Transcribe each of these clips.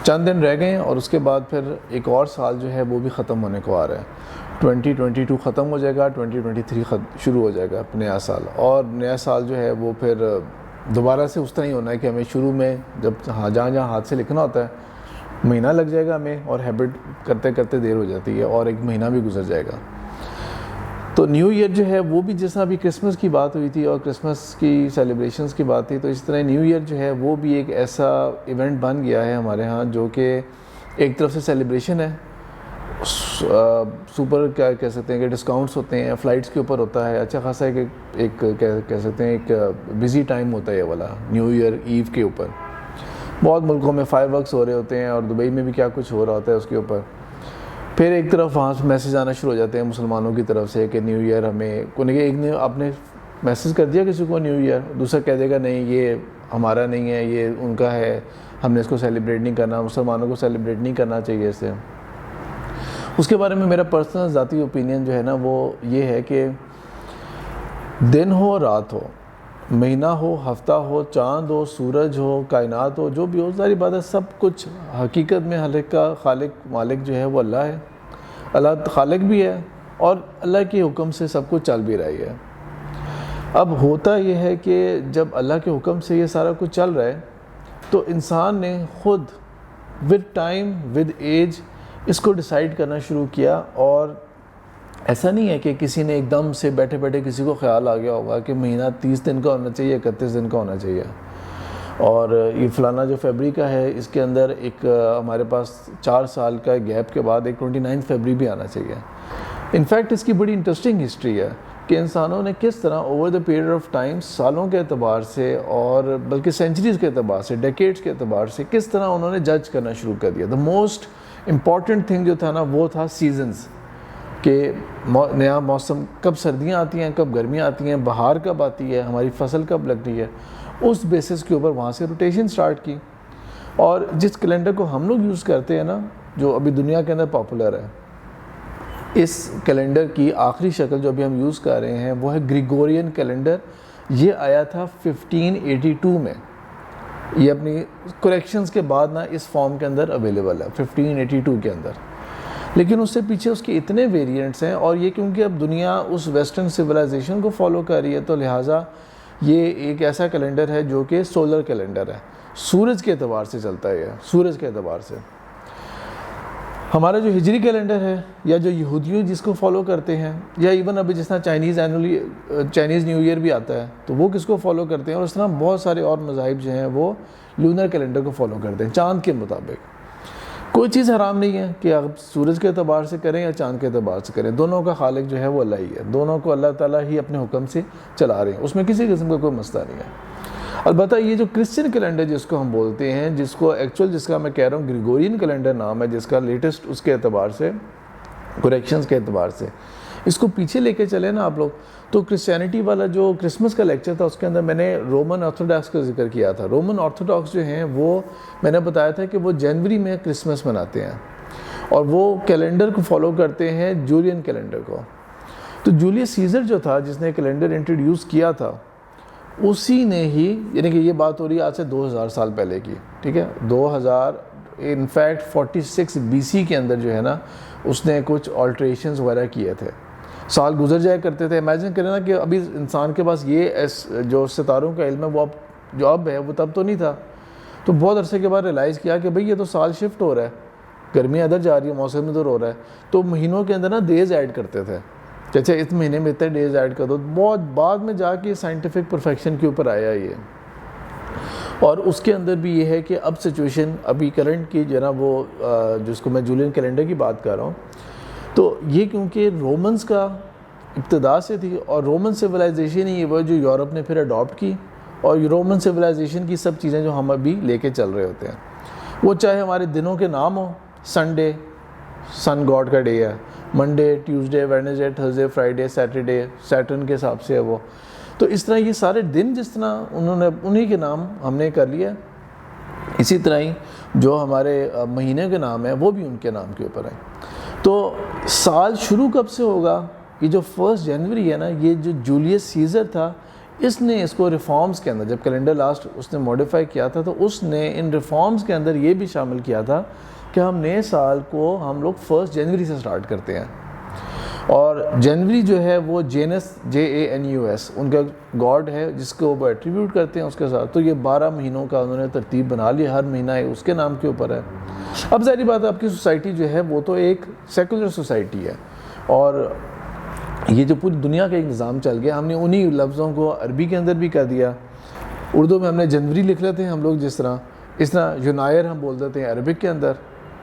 چند دن رہ گئے ہیں اور اس کے بعد پھر ایک اور سال جو ہے وہ بھی ختم ہونے کو آ رہا ہے. 2022 ختم ہو جائے گا, 2023 شروع ہو جائے گا نیا سال. اور نیا سال جو ہے وہ پھر دوبارہ سے اس طرح ہی ہونا ہے کہ ہمیں شروع میں جب جہاں ہاتھ سے لکھنا ہوتا ہے مہینہ لگ جائے گا ہمیں, اور ہیبٹ کرتے کرتے دیر ہو جاتی ہے اور ایک مہینہ بھی گزر جائے گا. تو نیو ایئر جو ہے وہ بھی جیسا ابھی کرسمس کی بات ہوئی تھی اور کرسمس کی سیلیبریشنز کی بات تھی, تو اس طرح نیو ایئر جو ہے وہ بھی ایک ایسا ایونٹ بن گیا ہے ہمارے ہاں جو کہ ایک طرف سے سیلیبریشن ہے, سپر کیا کہہ سکتے ہیں کہ ڈسکاؤنٹس ہوتے ہیں, فلائٹس کے اوپر ہوتا ہے, اچھا خاصا ایک کہہ سکتے ہیں ایک بزی ٹائم ہوتا ہے یہ والا نیو ایئر ایو کے اوپر. بہت ملکوں میں فائر ورکس ہو رہے ہوتے ہیں اور دبئی میں بھی کیا کچھ ہو رہا ہوتا ہے اس کے اوپر. پھر ایک طرف وہاں سے میسیج آنا شروع ہو جاتے ہیں مسلمانوں کی طرف سے کہ نیو ایئر ہمیں ایک نے آپ نے میسیج کر دیا کسی کو نیو ایئر, دوسرا کہہ دے گا نہیں یہ ہمارا نہیں ہے, یہ ان کا ہے, ہم نے اس کو سیلیبریٹ نہیں کرنا, مسلمانوں کو سیلیبریٹ نہیں کرنا چاہیے اسے. اس کے بارے میں میرا پرسنل ذاتی اوپینین جو ہے نا وہ یہ ہے کہ دن ہو رات ہو, مہینہ ہو, ہفتہ ہو, چاند ہو, سورج ہو, کائنات ہو, جو بھی ہو, ساری بات ہے, سب کچھ حقیقت میں خالق کا مالک جو ہے وہ اللہ ہے. اللہ خالق بھی ہے اور اللہ کے حکم سے سب کچھ چل بھی رہی ہے. اب ہوتا یہ ہے کہ جب اللہ کے حکم سے یہ سارا کچھ چل رہا ہے تو انسان نے خود ود ٹائم ود ایج اس کو ڈیسائیڈ کرنا شروع کیا. اور ایسا نہیں ہے کہ کسی نے ایک دم سے بیٹھے بیٹھے کسی کو خیال آ گیا ہوگا کہ مہینہ 30 دن کا ہونا چاہیے, 31 دن کا ہونا چاہیے, اور یہ فلانا جو فیبری کا ہے اس کے اندر ایک ہمارے پاس 4 سال کا گیپ کے بعد ایک 29 فیبری بھی آنا چاہیے. انفیکٹ اس کی بڑی انٹرسٹنگ ہسٹری ہے کہ انسانوں نے کس طرح over the period of time سالوں کے اعتبار سے اور بلکہ سینچریز کے اعتبار سے, ڈیکیڈز کے اعتبار سے کس طرح انہوں نے جج کرنا شروع کر دیا. دا موسٹ امپورٹنٹ تھنگ جو تھا نا وہ تھا سیزنز, کہ نیا موسم, کب سردیاں آتی ہیں, کب گرمیاں آتی ہیں, بہار کب آتی ہے, ہماری فصل کب لگ رہی ہے. اس بیسس کے اوپر وہاں سے روٹیشن سٹارٹ کی. اور جس کیلنڈر کو ہم لوگ یوز کرتے ہیں نا جو ابھی دنیا کے اندر پاپولر ہے, اس کیلنڈر کی آخری شکل جو ابھی ہم یوز کر رہے ہیں وہ ہے گریگورین کیلنڈر. یہ آیا تھا 1582 میں, یہ اپنی کریکشنز کے بعد نا اس فارم کے اندر اویلیبل ہے 1582 کے اندر. لیکن اس سے پیچھے اس کے اتنے ویریئنٹس ہیں, اور یہ کیونکہ اب دنیا اس ویسٹرن سویلائزیشن کو فالو کر رہی ہے تو لہٰذا یہ ایک ایسا کیلنڈر ہے جو کہ سولر کیلنڈر ہے, سورج کے اعتبار سے چلتا ہے. یہ سورج کے اعتبار سے ہمارا جو ہجری کیلنڈر ہے یا جو یہودیوں جس کو فالو کرتے ہیں, یا ایون ابھی جس طرح چائنیز نیو ایئر بھی آتا ہے تو وہ کس کو فالو کرتے ہیں, اور اس طرح بہت سارے اور مذاہب جو ہیں وہ لونر کیلنڈر کو فالو کرتے ہیں, چاند کے مطابق. کوئی چیز حرام نہیں ہے کہ آپ سورج کے اعتبار سے کریں یا چاند کے اعتبار سے کریں, دونوں کا خالق جو ہے وہ اللہ ہی ہے, دونوں کو اللہ تعالیٰ ہی اپنے حکم سے چلا رہے ہیں, اس میں کسی قسم کا کوئی مسئلہ نہیں ہے. البتہ یہ جو کرسچن کیلنڈر جس کو ہم بولتے ہیں, جس کو ایکچوئل جس کا میں کہہ رہا ہوں گریگورین کیلنڈر نام ہے, جس کا لیٹسٹ اس کے اعتبار سے کریکشنز کے اعتبار سے اس کو پیچھے لے کے چلے نا آپ لوگ, تو کرسچینٹی والا جو کرسمس کا لیکچر تھا اس کے اندر میں نے رومن آرتھوڈاکس کا ذکر کیا تھا. رومن آرتھوڈاکس جو ہیں وہ میں نے بتایا تھا کہ وہ جنوری میں کرسمس مناتے ہیں اور وہ کیلنڈر کو فالو کرتے ہیں جولین کیلنڈر کو. تو جولیس سیزر جو تھا جس نے کیلنڈر انٹروڈیوس کیا تھا اسی نے ہی, یعنی کہ یہ بات ہو رہی ہے آج سے 2000 سال پہلے کی, ٹھیک ہے, 2000 انفیکٹ 46 BC کے اندر جو ہے نا اس نے کچھ آلٹریشنز وغیرہ کیے تھے. سال گزر جایا کرتے تھے, امیجن کریں نا کہ ابھی انسان کے پاس یہ جو ستاروں کا علم ہے وہ جو اب ہے وہ تب تو نہیں تھا. تو بہت عرصے کے بعد ریلائز کیا کہ بھئی یہ تو سال شفٹ ہو رہا ہے, گرمیاں ادھر جا رہی ہے, موسم ادھر ہو رہا ہے, تو مہینوں کے اندر نا ڈیز ایڈ کرتے تھے کہ اچھا اس مہینے میں اتنے ڈیز ایڈ کر دو. بہت بعد میں جا کے سائنٹیفک پرفیکشن کے اوپر آیا یہ, اور اس کے اندر بھی یہ ہے کہ اب سچویشن ابھی کرنٹ کی جو نا وہ جس کو میں جولین کیلنڈر کی بات کر رہا ہوں, تو یہ کیونکہ رومنز کا ابتدا سے تھی اور رومن سویلائزیشن ہی وہ جو یورپ نے پھر اڈاپٹ کی, اور رومن سویلائزیشن کی سب چیزیں جو ہم ابھی لے کے چل رہے ہوتے ہیں, وہ چاہے ہمارے دنوں کے نام ہوں, سنڈے سن گاڈ کا ڈے ہے, Monday, Tuesday, Wednesday, Thursday, Friday, Saturday Saturn کے حساب سے ہے وہ. تو اس طرح یہ سارے دن جس طرح انہوں نے انہی کے نام ہم نے کر لیا, اسی طرح ہی جو ہمارے مہینے کے نام ہیں وہ بھی ان کے نام کے اوپر ہیں. تو سال شروع کب سے ہوگا, یہ جو 1 جنوری ہے نا, یہ جو جولیس سیزر تھا اس نے اس کو ریفارمز کے اندر، جب کیلنڈر لاسٹ اس نے موڈیفائی کیا تھا تو اس نے ان ریفارمز کے اندر یہ بھی شامل کیا تھا کہ ہم نئے سال کو ہم لوگ 1 جنوری سے سٹارٹ کرتے ہیں، اور جنوری جو ہے وہ جینس JANUS ان کا گاڈ ہے جس کو وہ ایٹریبیوٹ کرتے ہیں اس کے ساتھ. تو یہ 12 مہینوں کا انہوں نے ترتیب بنا لی، ہر مہینہ اس کے نام کے اوپر ہے. اب ظاہری بات ہے آپ کی سوسائٹی جو ہے وہ تو ایک سیکولر سوسائٹی ہے، اور یہ جو پوری دنیا کا ایک نظام چل گیا، ہم نے انہی لفظوں کو عربی کے اندر بھی کر دیا. اردو میں ہم نے جنوری لکھ لیتے ہیں ہم لوگ، جس طرح اس طرح ینائر ہم بول دیتے ہیں عربک کے اندر،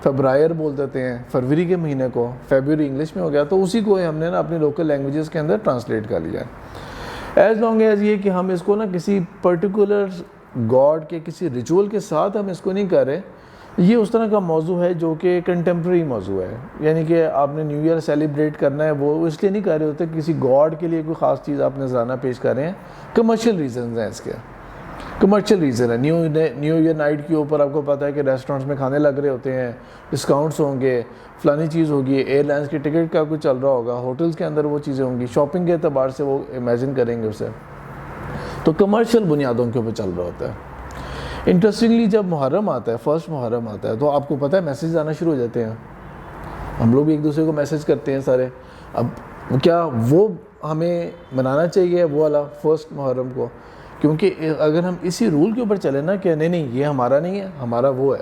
فبرائر بول دیتے ہیں فروری کے مہینے کو، فیبروری انگلش میں ہو گیا. تو اسی کو ہم نے نا اپنی لوکل لینگویجز کے اندر ٹرانسلیٹ کر لیا ہے. ایز لانگ ایز یہ کہ ہم اس کو نا کسی پرٹیکولر گاڈ کے کسی ریچول کے ساتھ ہم اس کو نہیں کر رہے. یہ اس طرح کا موضوع ہے جو کہ کنٹمپریری موضوع ہے، یعنی کہ آپ نے نیو ایئر سیلیبریٹ کرنا ہے وہ اس لیے نہیں کر رہے ہوتے کسی گاڈ کے لیے کوئی خاص چیز آپ نذرانہ پیش کر رہے ہیں. کمرشل ریزنز ہیں اس کے، کمرشل ریزن ہے. نیو ایئر نائٹ کے اوپر آپ کو پتہ ہے کہ ریسٹورنٹس میں کھانے لگ رہے ہوتے ہیں، ڈسکاؤنٹس ہوں گے، فلانی چیز ہوگی، ایئر لائنس کی ٹکٹ کا کچھ چل رہا ہوگا، ہوٹلز کے اندر وہ چیزیں ہوں گی، شاپنگ کے اعتبار سے وہ امیجن کریں گے اسے. تو کمرشل بنیادوں کے اوپر چل رہا ہوتا ہے. انٹرسٹنگلی جب محرم آتا ہے، 1 محرم آتا ہے، تو آپ کو پتہ ہے میسیج آنا شروع ہو جاتے ہیں. ہم لوگ بھی ایک دوسرے کو میسیج کرتے ہیں سارے. اب کیا وہ ہمیں منانا چاہیے وہ والا 1 محرم کو؟ کیونکہ اگر ہم اسی رول کے اوپر چلیں نا کہ نہیں یہ ہمارا نہیں ہے، ہمارا وہ ہے.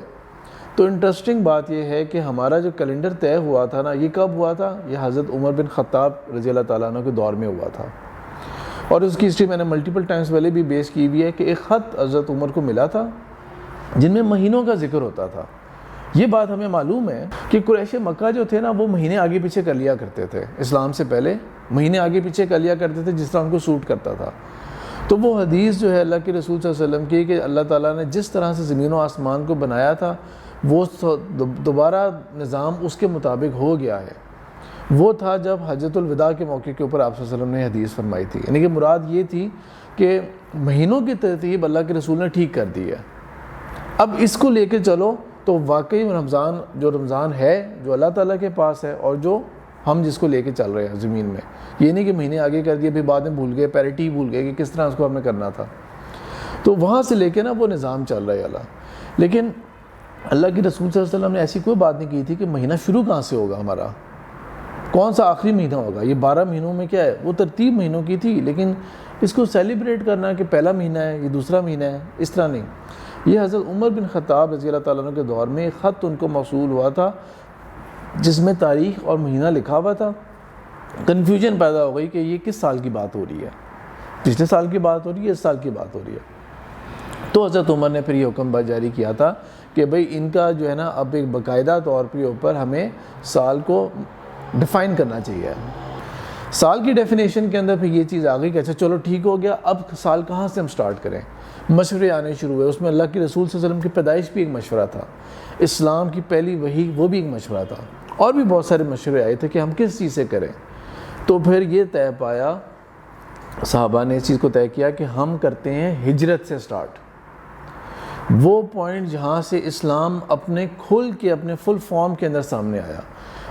تو انٹرسٹنگ بات یہ ہے کہ ہمارا جو کیلنڈر طے ہوا تھا نا، یہ کب ہوا تھا؟ یہ حضرت عمر بن خطاب رضی اللہ تعالیٰ عنہ کے دور میں ہوا تھا. اور اس کی ہسٹری میں نے ملٹیپل ٹائمز پہلے بھی بیس کی ہوئی ہے کہ ایک خط حضرت عمر کو ملا تھا جن میں مہینوں کا ذکر ہوتا تھا. یہ بات ہمیں معلوم ہے کہ قریش مکہ جو تھے نا وہ مہینے آگے پیچھے کر لیا کرتے تھے، اسلام سے پہلے مہینے آگے پیچھے کر لیا کرتے تھے جس طرح ان کو سوٹ کرتا تھا. تو وہ حدیث جو ہے اللہ کے رسول صلی اللہ علیہ وسلم کی کہ اللہ تعالیٰ نے جس طرح سے زمین و آسمان کو بنایا تھا وہ دوبارہ نظام اس کے مطابق ہو گیا ہے. وہ تھا جب حجۃ الوداع کے موقع کے اوپر آپ صلی اللہ علیہ وسلم نے حدیث فرمائی تھی. یعنی کہ مراد یہ تھی کہ مہینوں کی ترتیب اللہ کے رسول نے ٹھیک کر دی ہے. اب اس کو لے کے چلو تو واقعی رمضان ہے جو اللہ تعالیٰ کے پاس ہے، اور جو ہم جس کو لے کے چل رہے ہیں زمین میں. یہ نہیں کہ مہینے آگے کر دیے پھر بعد میں بھول گئے، پیریٹی بھول گئے کہ کس طرح اس کو ہمیں کرنا تھا. تو وہاں سے لے کے نا وہ نظام چل رہا ہے اللہ. لیکن اللہ کے رسول صلی اللہ علیہ وسلم نے ایسی کوئی بات نہیں کی تھی کہ مہینہ شروع کہاں سے ہوگا، ہمارا کون سا آخری مہینہ ہوگا. یہ 12 مہینوں میں کیا ہے، وہ ترتیب مہینوں کی تھی، لیکن اس کو سیلیبریٹ کرنا کہ پہلا مہینہ ہے یہ دوسرا مہینہ ہے، اس طرح نہیں. یہ حضرت عمر بن خطاب رضی اللہ تعالیٰ عنہ کے دور میں ایک خط ان کو موصول ہوا تھا جس میں تاریخ اور مہینہ لکھا ہوا تھا. کنفیوژن پیدا ہو گئی کہ یہ کس سال کی بات ہو رہی ہے، پچھلے سال کی بات ہو رہی ہے، اس سال کی بات ہو رہی ہے. تو حضرت عمر نے پھر یہ حکم جاری کیا تھا کہ بھئی ان کا جو ہے نا اب ایک باقاعدہ طور کے اوپر ہمیں سال کو ڈیفائن کرنا چاہیے. سال کی ڈیفینیشن کے اندر پھر یہ چیز آ گئی کہ اچھا چلو ٹھیک ہو گیا، اب سال کہاں سے ہم سٹارٹ کریں. مشورے آنے شروع ہوئے. اس میں اللہ کے رسول صلی اللہ علیہ وسلم کی پیدائش بھی ایک مشورہ تھا، اسلام کی پہلی وحی وہ بھی ایک مشورہ تھا، اور بھی بہت سارے مشورے آئے تھے کہ ہم کس چیز سے کریں. تو پھر یہ طے پایا، صحابہ نے اس چیز کو طے کیا کہ ہم کرتے ہیں ہجرت سے سٹارٹ. وہ پوائنٹ جہاں سے اسلام اپنے کھل کے اپنے فل فارم کے اندر سامنے آیا.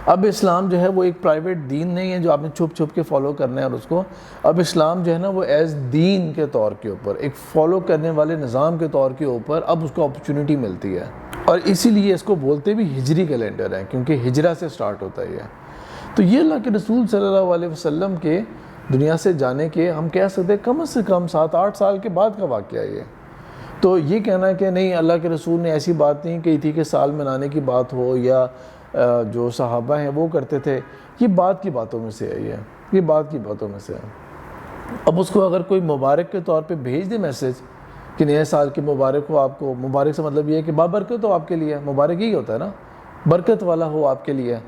اب اسلام جو ہے وہ ایک پرائیویٹ دین نہیں ہے جو آپ نے چھپ چھپ کے فالو کرنا ہے، اور اس کو اب اسلام جو ہے نا وہ ایز دین کے طور کے اوپر ایک فالو کرنے والے نظام کے طور کے اوپر اب اس کو اپرچونٹی ملتی ہے. اور اسی لیے اس کو بولتے بھی ہجری کیلنڈر ہے، کیونکہ ہجرہ سے سٹارٹ ہوتا ہے یہ. تو یہ اللہ کے رسول صلی اللہ علیہ وسلم کے دنیا سے جانے کے ہم کہہ سکتے ہیں کم سے کم 7-8 سال کے بعد کا واقعہ ہے یہ. تو یہ کہنا کہ نہیں اللہ کے رسول نے ایسی بات نہیں کہی تھی کہ سال منانے کی بات ہو یا جو صحابہ ہیں وہ کرتے تھے، یہ بات کی باتوں میں سے ہے. یہ بات کی باتوں میں سے ہے. اب اس کو اگر کوئی مبارک کے طور پہ بھیج دے میسیج کہ نئے سال کی مبارک ہو آپ کو، مبارک سے مطلب یہ ہے کہ بابرکت ہو آپ کے لیے، مبارک یہی ہوتا ہے نا، برکت والا ہو آپ کے لیے.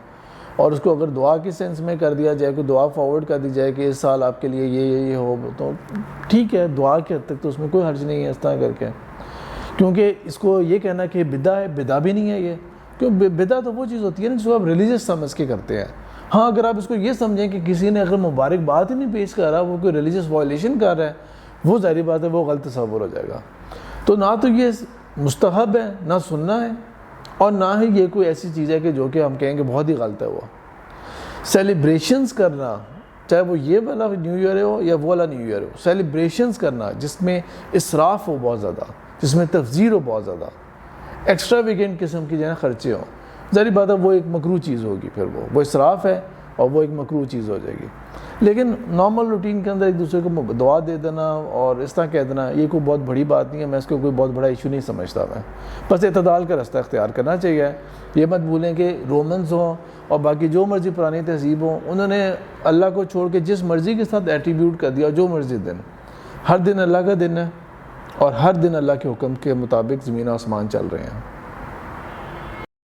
اور اس کو اگر دعا کی سینس میں کر دیا جائے، کوئی دعا فارورڈ کر دی جائے کہ اس سال آپ کے لیے یہ ہو، تو ٹھیک ہے، دعا کے حد تک تو اس میں کوئی حرج نہیں ہے اس طرح کر کے. کیونکہ اس کو یہ کہنا کہ بدعہ ہے، بدعہ بھی نہیں ہے یہ. کیوں بدعہ تو وہ چیز ہوتی ہے نا جس کو آپ ریلیجس سمجھ کے کرتے ہیں. ہاں اگر آپ اس کو یہ سمجھیں کہ کسی نے اگر مبارک بات ہی نہیں پیش کر رہا، وہ کوئی ریلیجس وائلیشن کر رہا ہے، وہ ظاہری بات ہے وہ غلط تصور ہو جائے گا. تو نہ تو یہ مستحب ہے، نہ سننا ہے، اور نہ ہی یہ کوئی ایسی چیز ہے کہ جو کہ ہم کہیں گے بہت ہی غلط ہے. وہ سیلیبریشنز کرنا چاہے وہ یہ والا نیو ایئر ہو یا وہ والا نیو ایئر ہو. سیلیبریشنز کرنا جس میں اسراف ہو بہت زیادہ, جس میں تفضیل ہو بہت زیادہ, ایکسٹرا ویگنٹ قسم کی جو ہے نا خرچے ہوں, ظاہری بات ہے وہ ایک مکروہ چیز ہوگی, پھر وہ اسراف ہے اور وہ ایک مکروہ چیز ہو جائے گی. لیکن نارمل روٹین کے اندر ایک دوسرے کو دعا دے دینا اور اس طرح کہہ دینا یہ کوئی بہت بڑی بات نہیں ہے, میں اس کو کوئی بہت بڑا ایشو نہیں سمجھتا. میں بس اعتدال کا رستہ اختیار کرنا چاہیے. یہ مت بھولیں کہ رومنز ہوں اور باقی جو مرضی پرانی تہذیب ہوں, انہوں نے اللہ کو چھوڑ کے جس مرضی کے ساتھ ایٹریبیوٹ کر دیا, جو مرضی دن, ہر دن اللہ کا دن ہے اور ہر دن اللہ کے حکم کے مطابق زمین و آسمان چل رہے ہیں.